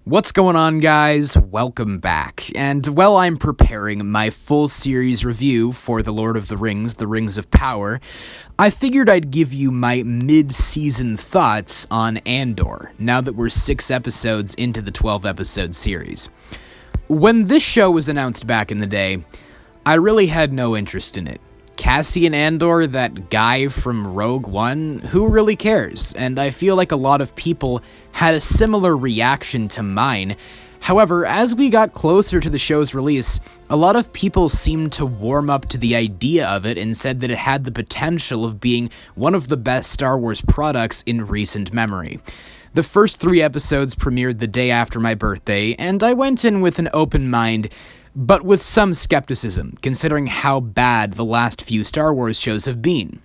What's going on, guys? Welcome back. And while I'm preparing my full series review for The Lord of the Rings, The Rings of Power, I figured I'd give you my mid-season thoughts on Andor, now that we're 6 episodes into the 12-episode series. When this show was announced back in the day, I really had no interest in it. Cassian Andor, that guy from Rogue One, who really cares? And I feel like a lot of people had a similar reaction to mine. However, as we got closer to the show's release, a lot of people seemed to warm up to the idea of it and said that it had the potential of being one of the best Star Wars products in recent memory. The first 3 episodes premiered the day after my birthday, and I went in with an open mind, but with some skepticism, considering how bad the last few Star Wars shows have been.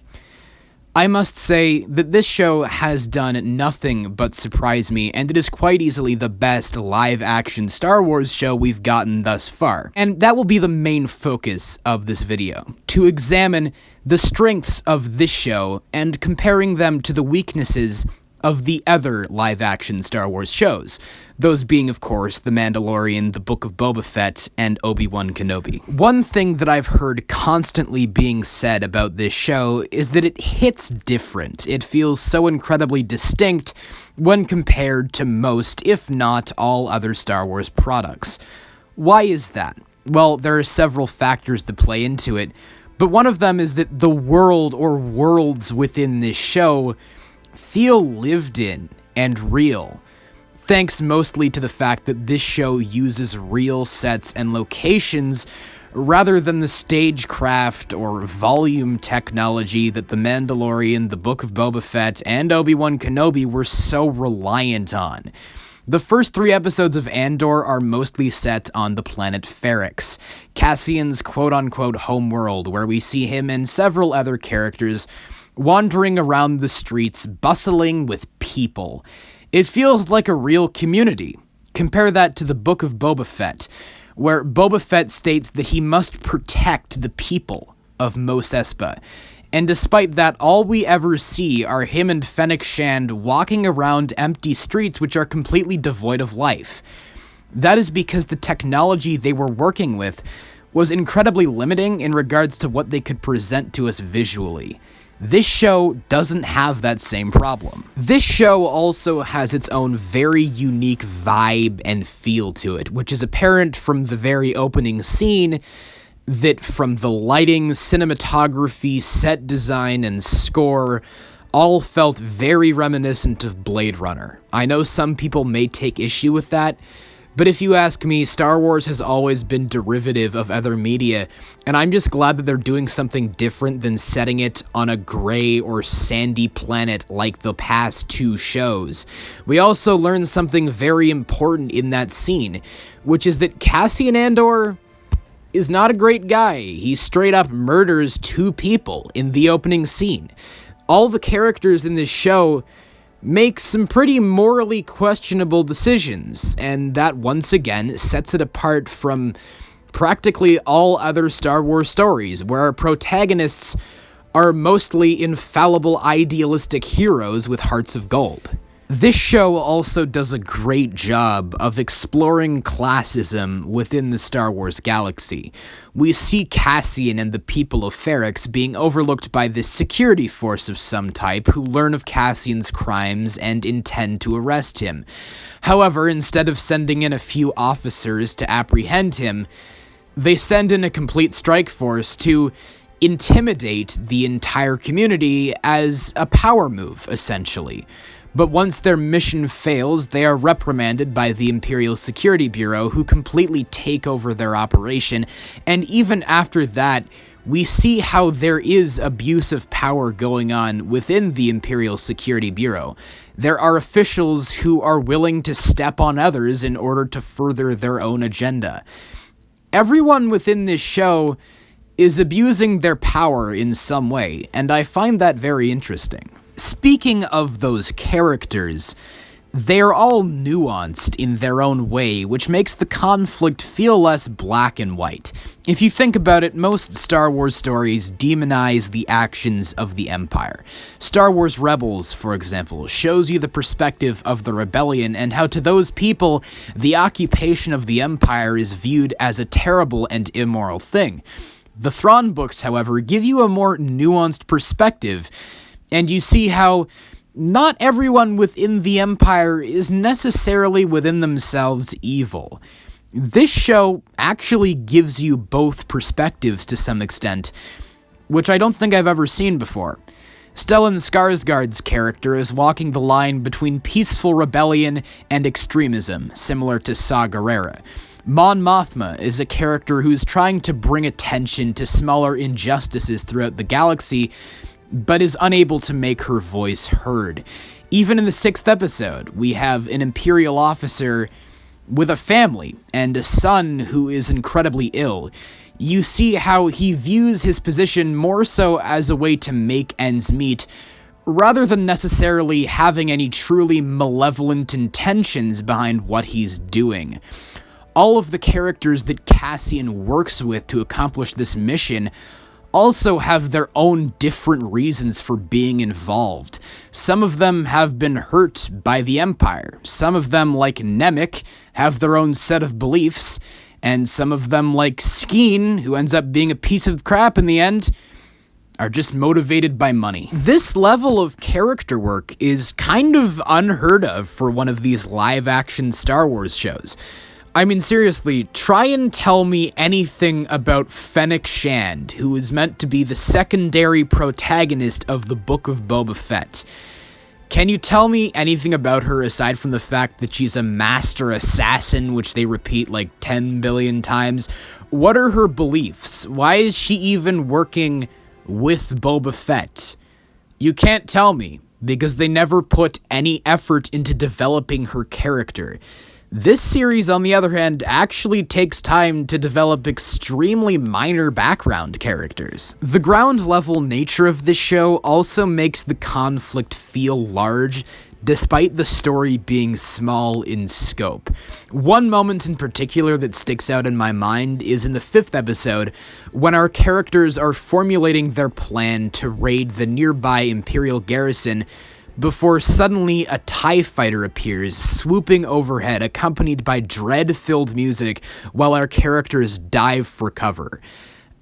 I must say that this show has done nothing but surprise me, and it is quite easily the best live-action Star Wars show we've gotten thus far. And that will be the main focus of this video, to examine the strengths of this show and comparing them to the weaknesses of the other live-action Star Wars shows, those being, of course, The Mandalorian, The Book of Boba Fett, and Obi-Wan Kenobi. One thing that I've heard constantly being said about this show is that it hits different. It feels so incredibly distinct when compared to most, if not all, other Star Wars products. Why is that? Well, there are several factors that play into it, but one of them is that the world or worlds within this show feel lived in and real, thanks mostly to the fact that this show uses real sets and locations rather than the stagecraft or volume technology that The Mandalorian, The Book of Boba Fett, and Obi-Wan Kenobi were so reliant on. The first 3 episodes of Andor are mostly set on the planet Hobbricks, Cassian's quote-unquote homeworld, where we see him and several other characters wandering around the streets, bustling with people. It feels like a real community. Compare that to the Book of Boba Fett, where Boba Fett states that he must protect the people of Mos Espa. And despite that, all we ever see are him and Fennec Shand walking around empty streets which are completely devoid of life. That is because the technology they were working with was incredibly limiting in regards to what they could present to us visually. This show doesn't have that same problem. This show also has its own very unique vibe and feel to it, which is apparent from the very opening scene, that from the lighting, cinematography, set design, and score, all felt very reminiscent of Blade Runner. I know some people may take issue with that, but if you ask me, Star Wars has always been derivative of other media, and I'm just glad that they're doing something different than setting it on a gray or sandy planet like the past 2 shows. We also learned something very important in that scene, which is that Cassian Andor is not a great guy. He straight up murders 2 people in the opening scene. All the characters in this show make some pretty morally questionable decisions, and that once again sets it apart from practically all other Star Wars stories, where our protagonists are mostly infallible idealistic heroes with hearts of gold. This show also does a great job of exploring classism within the Star Wars galaxy. We see Cassian and the people of Hobbricks being overlooked by this security force of some type who learn of Cassian's crimes and intend to arrest him. However, instead of sending in a few officers to apprehend him, they send in a complete strike force to intimidate the entire community as a power move, essentially. But once their mission fails, they are reprimanded by the Imperial Security Bureau, who completely take over their operation, and even after that, we see how there is abuse of power going on within the Imperial Security Bureau. There are officials who are willing to step on others in order to further their own agenda. Everyone within this show is abusing their power in some way, and I find that very interesting. Speaking of those characters, They are all nuanced in their own way, which makes the conflict feel less black and white. If you think about it, most Star Wars stories demonize the actions of the Empire. Star Wars Rebels, for example, shows you the perspective of the rebellion and how to those people, the occupation of the Empire is viewed as a terrible and immoral thing. The Thrawn books, however, give you a more nuanced perspective, and you see how not everyone within the Empire is necessarily within themselves evil. This show actually gives you both perspectives to some extent, which I don't think I've ever seen before. Stellan Skarsgård's character is walking the line between peaceful rebellion and extremism, similar to Saw Gerrera. Mon Mothma is a character who's trying to bring attention to smaller injustices throughout the galaxy, but is unable to make her voice heard. Even in the 6th episode, we have an Imperial officer with a family and a son who is incredibly ill. You see how he views his position more so as a way to make ends meet, rather than necessarily having any truly malevolent intentions behind what he's doing. All of the characters that Cassian works with to accomplish this mission also have their own different reasons for being involved. Some of them have been hurt by the Empire. Some of them, like Nemik, have their own set of beliefs. And some of them, like Skeen, who ends up being a piece of crap in the end, are just motivated by money. This level of character work is kind of unheard of for one of these live-action Star Wars shows. I mean, seriously, try and tell me anything about Fennec Shand, who is meant to be the secondary protagonist of the Book of Boba Fett. Can you tell me anything about her aside from the fact that she's a master assassin, which they repeat like 10 billion times? What are her beliefs? Why is she even working with Boba Fett? You can't tell me, because they never put any effort into developing her character. This series, on the other hand, actually takes time to develop extremely minor background characters. The ground-level nature of this show also makes the conflict feel large, despite the story being small in scope. One moment in particular that sticks out in my mind is in the 5th episode, when our characters are formulating their plan to raid the nearby Imperial garrison, before suddenly a TIE fighter appears, swooping overhead, accompanied by dread-filled music, while our characters dive for cover.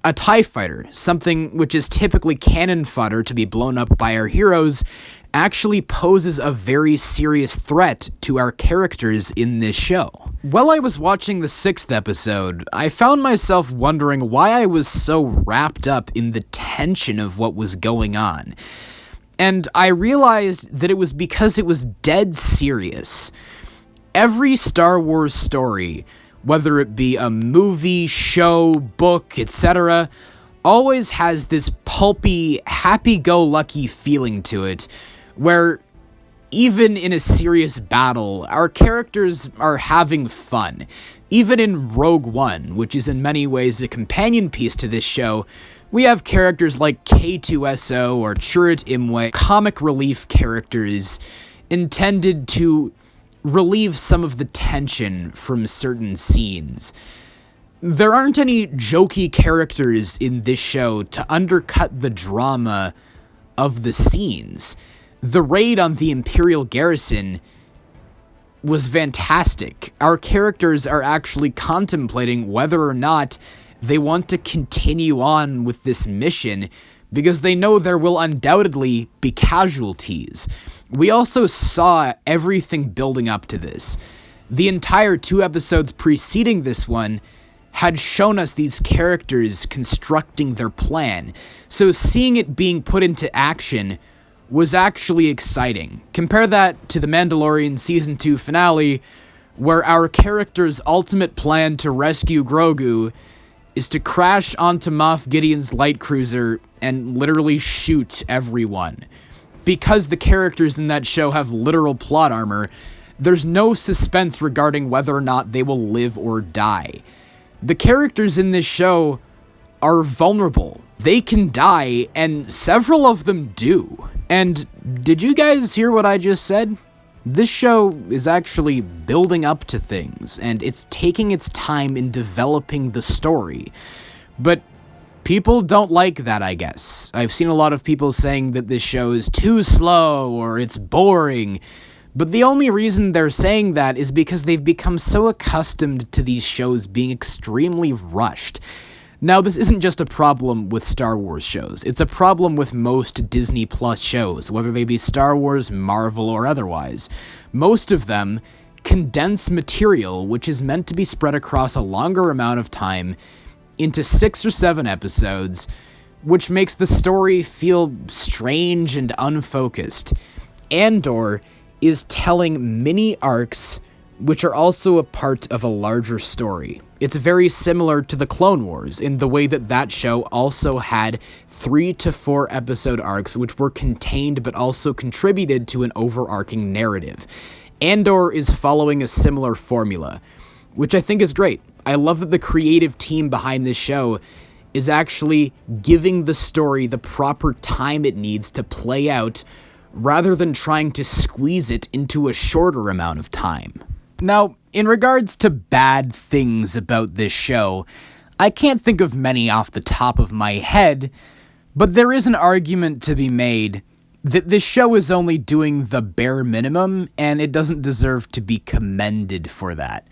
A TIE fighter, something which is typically cannon fodder to be blown up by our heroes, actually poses a very serious threat to our characters in this show. While I was watching the 6th episode, I found myself wondering why I was so wrapped up in the tension of what was going on. And I realized that it was because it was dead serious. Every Star Wars story, whether it be a movie, show, book, etc., always has this pulpy, happy-go-lucky feeling to it, where even in a serious battle, our characters are having fun. Even in Rogue One, which is in many ways a companion piece to this show, we have characters like K2SO or Chirrut Imwe, comic relief characters intended to relieve some of the tension from certain scenes. There aren't any jokey characters in this show to undercut the drama of the scenes. The raid on the Imperial garrison was fantastic. Our characters are actually contemplating whether or not they want to continue on with this mission because they know there will undoubtedly be casualties. We also saw everything building up to this. The entire 2 episodes preceding this one had shown us these characters constructing their plan, so seeing it being put into action was actually exciting. Compare that to The Mandalorian Season 2 finale, where our character's ultimate plan to rescue Grogu is to crash onto Moff Gideon's light cruiser and literally shoot everyone. Because the characters in that show have literal plot armor, there's no suspense regarding whether or not they will live or die. The characters in this show are vulnerable. They can die, and several of them do. And did you guys hear what I just said? This show is actually building up to things, and it's taking its time in developing the story. But people don't like that, I guess. I've seen a lot of people saying that this show is too slow or it's boring. But the only reason they're saying that is because they've become so accustomed to these shows being extremely rushed. Now, this isn't just a problem with Star Wars shows. It's a problem with most Disney Plus shows, whether they be Star Wars, Marvel, or otherwise. Most of them condense material which is meant to be spread across a longer amount of time into 6 or 7 episodes, which makes the story feel strange and unfocused. Andor is telling mini arcs which are also a part of a larger story. It's very similar to the Clone Wars in the way that that show also had 3 to 4 episode arcs which were contained but also contributed to an overarching narrative. Andor is following a similar formula, which I think is great. I love that the creative team behind this show is actually giving the story the proper time it needs to play out rather than trying to squeeze it into a shorter amount of time. Now, in regards to bad things about this show, I can't think of many off the top of my head, but there is an argument to be made that this show is only doing the bare minimum, and it doesn't deserve to be commended for that.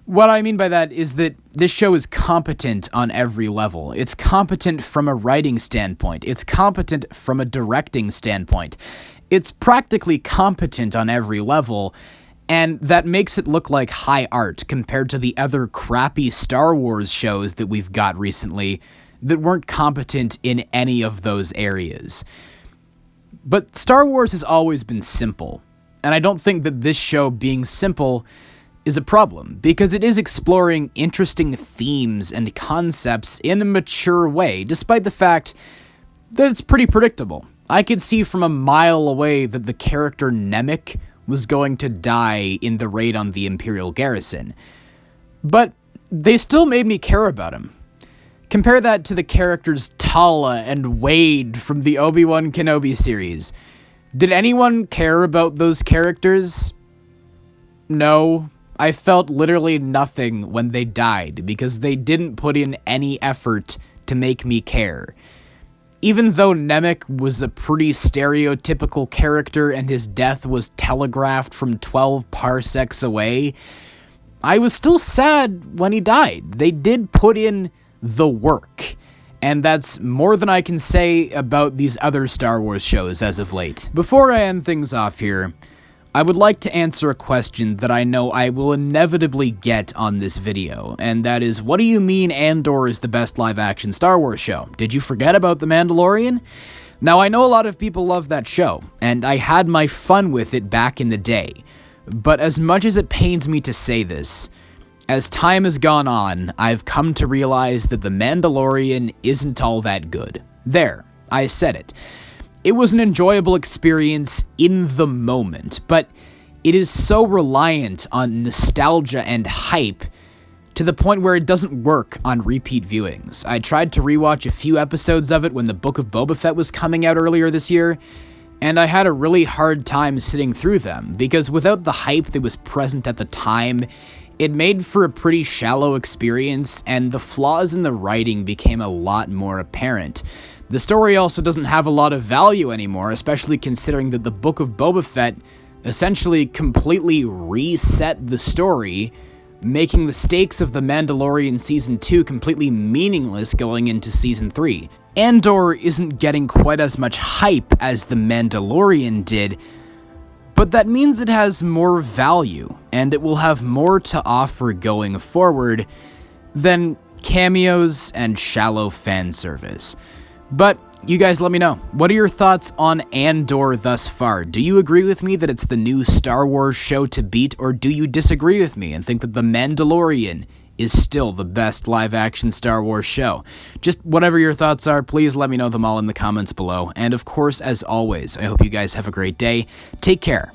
What I mean by that is that this show is competent on every level. It's competent from a writing standpoint. It's competent from a directing standpoint. It's practically competent on every level, and that makes it look like high art compared to the other crappy Star Wars shows that we've got recently that weren't competent in any of those areas. But Star Wars has always been simple, and I don't think that this show being simple is a problem, because it is exploring interesting themes and concepts in a mature way, despite the fact that it's pretty predictable. I could see from a mile away that the character Nemik was going to die in the raid on the Imperial garrison. But they still made me care about him. Compare that to the characters Tala and Wade from the Obi-Wan Kenobi series. Did anyone care about those characters? No. I felt literally nothing when they died because they didn't put in any effort to make me care. Even though Nemik was a pretty stereotypical character and his death was telegraphed from 12 parsecs away, I was still sad when he died. They did put in the work, and that's more than I can say about these other Star Wars shows as of late. Before I end things off here, I would like to answer a question that I know I will inevitably get on this video, and that is, what do you mean Andor is the best live-action Star Wars show? Did you forget about The Mandalorian? Now, I know a lot of people love that show, and I had my fun with it back in the day, but as much as it pains me to say this, as time has gone on, I've come to realize that The Mandalorian isn't all that good. There, I said it. It was an enjoyable experience in the moment, but it is so reliant on nostalgia and hype to the point where it doesn't work on repeat viewings. I tried to rewatch a few episodes of it when the Book of Boba Fett was coming out earlier this year, and I had a really hard time sitting through them, because without the hype that was present at the time, it made for a pretty shallow experience, and the flaws in the writing became a lot more apparent. The story also doesn't have a lot of value anymore, especially considering that the Book of Boba Fett essentially completely reset the story, making the stakes of The Mandalorian Season 2 completely meaningless going into Season 3. Andor isn't getting quite as much hype as The Mandalorian did, but that means it has more value, and it will have more to offer going forward than cameos and shallow fan service. But you guys let me know. What are your thoughts on Andor thus far? Do you agree with me that it's the new Star Wars show to beat, or do you disagree with me and think that The Mandalorian is still the best live-action Star Wars show? Just whatever your thoughts are, please let me know them all in the comments below. And of course, as always, I hope you guys have a great day. Take care.